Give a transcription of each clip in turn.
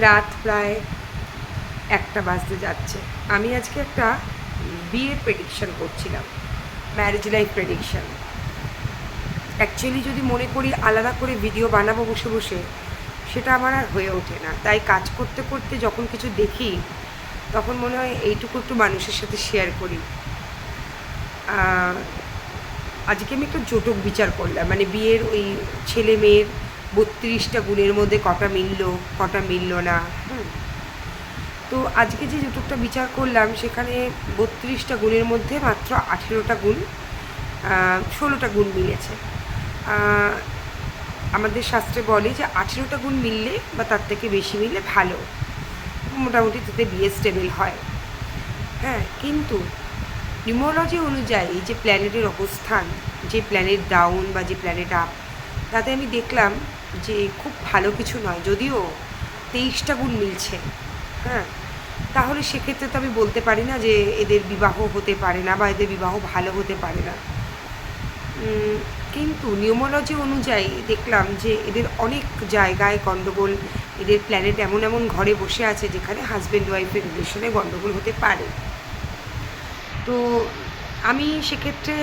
রাত প্রায় 1টা বাজতে যাচ্ছে। আমি আজকে একটা বিয়ের প্রেডিকশন করছিলাম, ম্যারেজ লাইফ প্রেডিকশন। অ্যাকচুয়ালি যদি মনে করি আলাদা করে ভিডিও বানাবো বসে বসে, সেটা আমার আর হয়ে ওঠে না। তাই কাজ করতে করতে যখন কিছু দেখি তখন মনে হয় এইটুকু একটু মানুষের সাথে শেয়ার করি। আজকে আমি একটু জটক বিচার করলাম, মানে বিয়ের ওই ছেলে মেয়ের 32টা গুণের মধ্যে কটা মিলল, কটা মিলল না। তো আজকে যে জটকটা বিচার করলাম সেখানে 32টা গুণের মধ্যে মাত্র 18টা গুণ, 16টা গুণ মিলেছে। আমাদের শাস্ত্রে বলে যে 18টা গুণ মিললে বা তার থেকে বেশি মিললে ভালো, মোটামুটি তাতে বিয়ে স্টেবল হয়। হ্যাঁ, কিন্তু নিউমোলজি অনুযায়ী যে প্ল্যানেটের অবস্থান, যে প্ল্যানেট ডাউন বা যে প্ল্যানেট আপ, তাতে আমি দেখলাম যে খুব ভালো কিছু নয়। যদিও 23টা গুণ মিলছে, হ্যাঁ, তাহলে সেক্ষেত্রে তো আমি বলতে পারি না যে এদের বিবাহ হতে পারে না বা এদের বিবাহ ভালো হতে পারে না। কিন্তু নিউমোলজি অনুযায়ী দেখলাম যে এদের অনেক জায়গায় গণ্ডগোল, এদের প্ল্যানেট এমন এমন ঘরে বসে আছে যেখানে হাজব্যান্ড ওয়াইফের রিলেশনে গণ্ডগোল হতে পারে। তো আমি সেক্ষেত্রে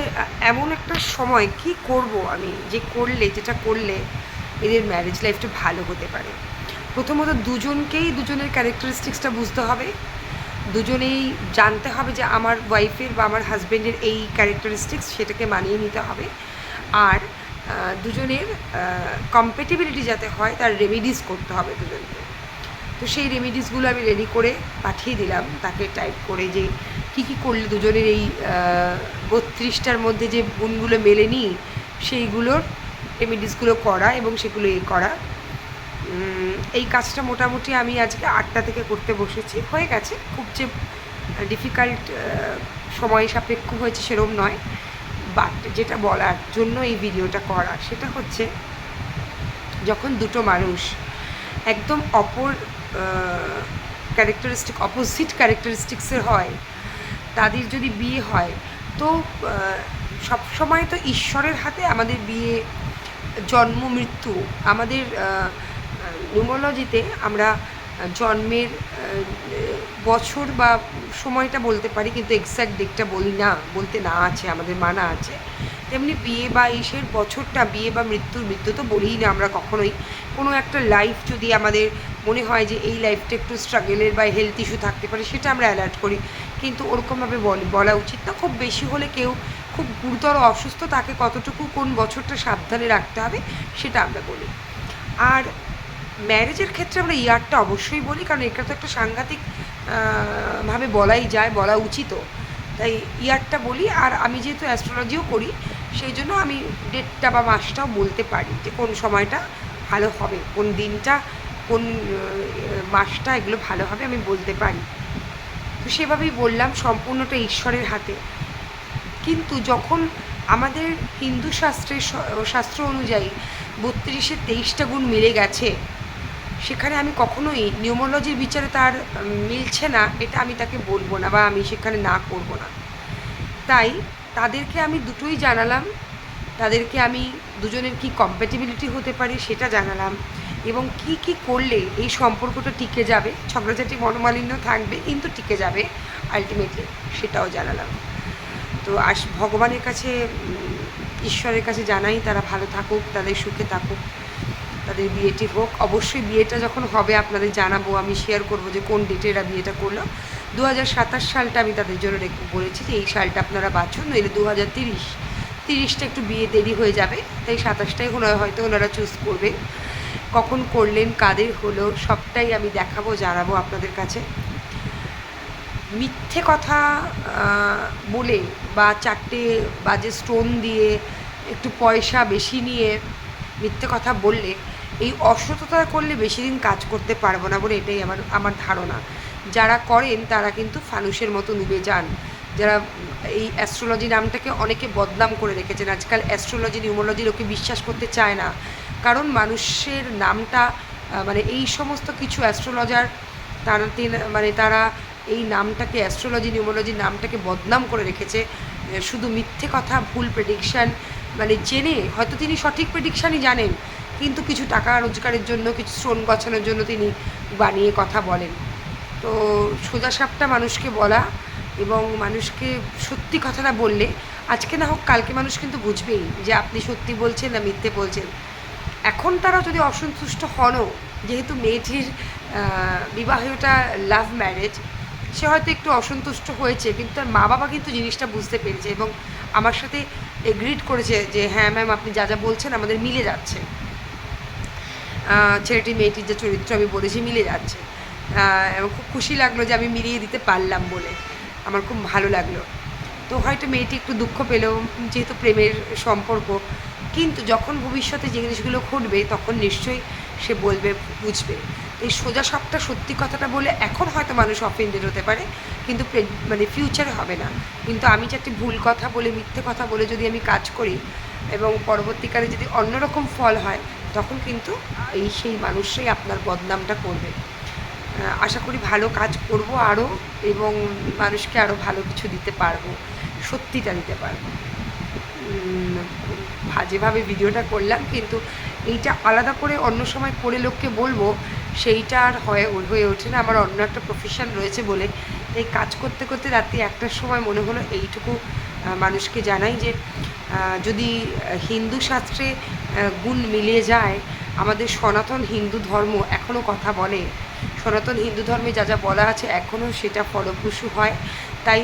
এমন একটা সময় কি করব আমি, যেটা করলে এদের ম্যারেজ লাইফটা ভালো হতে পারে। প্রথমত দুজনের ক্যারেক্টারিস্টিক্সটা বুঝতে হবে, দুজনেই জানতে হবে যে আমার ওয়াইফের বা আমার হাজব্যান্ডের এই ক্যারেক্টারিস্টিক্স, সেটাকে মানিয়ে নিতে হবে। আর দুজনের কম্প্যাটিবিলিটি যাতে হয় তার রেমিডিস করতে হবে দুজনকে। তো সেই রেমিডিসগুলো আমি রেডি করে পাঠিয়ে দিলাম তাকে, টাইপ করে যে কী কী করলে দুজনের এই 32টার মধ্যে যে গুণগুলো মেলেনি সেইগুলোর রেমিডিসগুলো করা এবং সেগুলো করা। এই কাজটা মোটামুটি আমি আজকে 8টা থেকে করতে বসেছি, হয়ে গেছে। খুব যে ডিফিকাল্ট সময় সাপেক্ষ হয়েছে সেরকম নয়। বাট যেটা বলার জন্য এই ভিডিওটা করা সেটা হচ্ছে, যখন দুটো মানুষ একদম অপোজিট ক্যারেক্টারিস্টিক্সের হয়, তাদের যদি বিয়ে হয় তো সবসময় তো ঈশ্বরের হাতে আমাদের বিয়ে, জন্ম মৃত্যু। আমাদের নিউমোলজিতে আমরা জন্মের বছর বা সময়টা বলতে পারি, কিন্তু এক্স্যাক্ট ডেটটা বলতে না আছে, আমাদের মানা আছে। তেমনি বিয়ে বা ইসের বছরটা, বিয়ে বা মৃত্যু তো বলিই না আমরা কখনোই। কোনো একটা লাইফ যদি আমাদের মনে হয় যে এই লাইফটা একটু স্ট্রাগলের বা হেলথ ইস্যু থাকতে পারে, সেটা আমরা অ্যালার্ট করি, কিন্তু ওরকমভাবে বলা উচিত না। খুব বেশি হলে কেউ খুব গুরুতর অসুস্থ, তাকে কতটুকু কোন বছরটা সাবধানে রাখতে হবে সেটা আমরা বলি। আর ম্যারেজের ক্ষেত্রে আমরা ইয়ারটা অবশ্যই বলি, কারণ এটা তো একটা সাংঘাতিক ভাবে বলাই যায়, বলা উচিতও, তাই ইয়ারটা বলি। আর আমি যেহেতু অ্যাস্ট্রোলজিও করি, সেই জন্য আমি ডেটটা বা মাসটাও বলতে পারি যে কোন সময়টা ভালো হবে, কোন দিনটা, কোন মাসটা, এগুলো ভালো হবে আমি বলতে পারি। তো সেভাবেই বললাম, সম্পূর্ণটা ঈশ্বরের হাতে। কিন্তু যখন আমাদের হিন্দু শাস্ত্র অনুযায়ী 32-এর 23টা গুণ মিলে গেছে, সেখানে আমি কখনোই নিউমোলজির বিচারে তার মিলছে না এটা আমি তাকে বলবো না, বা আমি সেখানে না করব না। তাই তাদেরকে আমি দুটোই জানালাম, তাদেরকে আমি দুজনের কি কম্প্যাটিবিলিটি হতে পারে সেটা জানালাম, এবং কি কি করলে এই সম্পর্কটা টিকে যাবে, ঝগড়াঝাটি মনোমালিন্য থাকবে কিন্তু টিকে যাবে আলটিমেটলি, সেটাও জানালাম। তো ভগবানের কাছে, ঈশ্বরের কাছে জানাই তারা ভালো থাকুক, তাদের সুখে থাকুক, তাদের বিয়েটি হোক। অবশ্যই বিয়েটা যখন হবে আপনাদের জানাবো, আমি শেয়ার করবো যে কোন ডেটে এরা বিয়েটা করলো। 2027 সালটা আমি তাদের জন্য বলেছি যে এই সালটা আপনারা বাঁচুন, নইলে 2030টা একটু বিয়ে দেরি হয়ে যাবে, তাই 27টাই হয়তো ওনারা চুজ করবে। কখন করলেন, কাদের হলো, সবটাই আমি দেখাবো, জানাবো আপনাদের কাছে। মিথ্যে কথা বলে বা 4টে বাজে স্টোন দিয়ে একটু পয়সা বেশি নিয়ে মিথ্যে কথা বললে, এই অসততা করলে বেশি দিন কাজ করতে পারবো না বলে এটাই আমার ধারণা। যারা করেন তারা কিন্তু ফানুষের মতো ডুবে যান। যারা এই অ্যাস্ট্রোলজি নামটাকে অনেকে বদনাম করে রেখেছেন, আজকাল অ্যাস্ট্রোলজি নিউমোলজি লোকে বিশ্বাস করতে চায় না, কারণ মানুষের নামটা মানে এই সমস্ত কিছু অ্যাস্ট্রোলজার তারা এই নামটাকে, অ্যাস্ট্রোলজি নিউমোলজির নামটাকে বদনাম করে রেখেছে শুধু মিথ্যে কথা, ভুল প্রেডিকশান, মানে জেনে হয়তো তিনি সঠিক প্রেডিকশানই জানেন, কিন্তু কিছু টাকা রোজগারের জন্য, কিছু শ্রম গছানোর জন্য তিনি বানিয়ে কথা বলেন। তো সোজাসাপটা মানুষকে বলা এবং মানুষকে সত্যি কথাটা বললে আজকে না হোক কালকে মানুষ কিন্তু বুঝবেই যে আপনি সত্যি বলছেন না মিথ্যে বলছেন। এখন তারা যদি অসন্তুষ্ট হনও, যেহেতু মেয়েটির বিবাহটা লাভ ম্যারেজ, সে হয়তো একটু অসন্তুষ্ট হয়েছে, কিন্তু তার মা বাবা কিন্তু জিনিসটা বুঝতে পেরেছে এবং আমার সাথে এগ্রিড করেছে যে হ্যাঁ ম্যাম আপনি যা যা বলছেন আমাদের মিলে যাচ্ছে, ছেলেটি মেয়েটির যে চরিত্র আমি বলেছি মিলে যাচ্ছে। এবং খুব খুশি লাগলো যে আমি মিলিয়ে দিতে পারলাম বলে, আমার খুব ভালো লাগলো। তো হয়তো মেয়েটি একটু দুঃখ পেলেও, যেহেতু প্রেমের সম্পর্ক, কিন্তু যখন ভবিষ্যতে যে জিনিসগুলো ঘটবে তখন নিশ্চয়ই সে বলবে, বুঝবে। এই সোজা সবটা সত্যি কথাটা বলে এখন হয়তো মানুষ অফেন্ডেড হতে পারে, কিন্তু মানে ফিউচারে হবে না। কিন্তু আমি যে একটি ভুল কথা বলে, মিথ্যে কথা বলে যদি আমি কাজ করি এবং পরবর্তীকালে যদি অন্যরকম ফল হয়, তখন কিন্তু সেই মানুষরাই আপনার বদনামটা করবে। আশা করি ভালো কাজ করব আরও, এবং মানুষকে আরও ভালো কিছু দিতে পারবো, সত্যিটা দিতে পারবো। যেভাবে ভিডিওটা করলাম, কিন্তু এইটা আলাদা করে অন্য সময় করে লোককে বলবো, সেইটা আর হয়ে ওঠে না। আমার অন্য একটা প্রফেশন রয়েছে বলে এই কাজ করতে করতে রাত্রি 1টার সময় মনে হলো এইটুকু মানুষকে জানাই যে যদি হিন্দু শাস্ত্রে গুণ মিলিয়ে যায়, আমাদের সনাতন হিন্দু ধর্ম এখনও কথা বলে, সনাতন হিন্দু ধর্মে যা যা বলা আছে এখনও সেটা ফলপ্রসূ হয়। তাই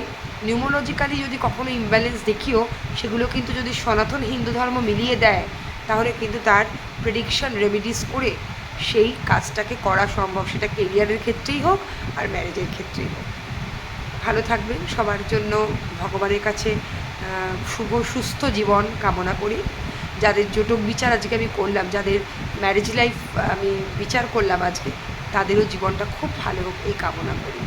নিউমোলজিক্যালি যদি কখনো ইমব্যালেন্স দেখিও, সেগুলো কিন্তু যদি সনাতন হিন্দু ধর্ম মিলিয়ে দেয়, তাহলে কিন্তু তার প্রেডিকশন রেমিডিস করে সেই কাজটাকে করা সম্ভব, সেটা কেরিয়ারের ক্ষেত্রেই হোক আর ম্যারেজের ক্ষেত্রেই হোক। ভালো থাকবেন, সবার জন্য ভগবানের কাছে শুভ সুস্থ জীবন কামনা করি। যাদের জটক বিচার আজকে আমি করলাম, যাদের ম্যারেজ লাইফ আমি বিচার করলাম আজকে, তাদেরও জীবনটা খুব ভালো হোক এই কামনা করি।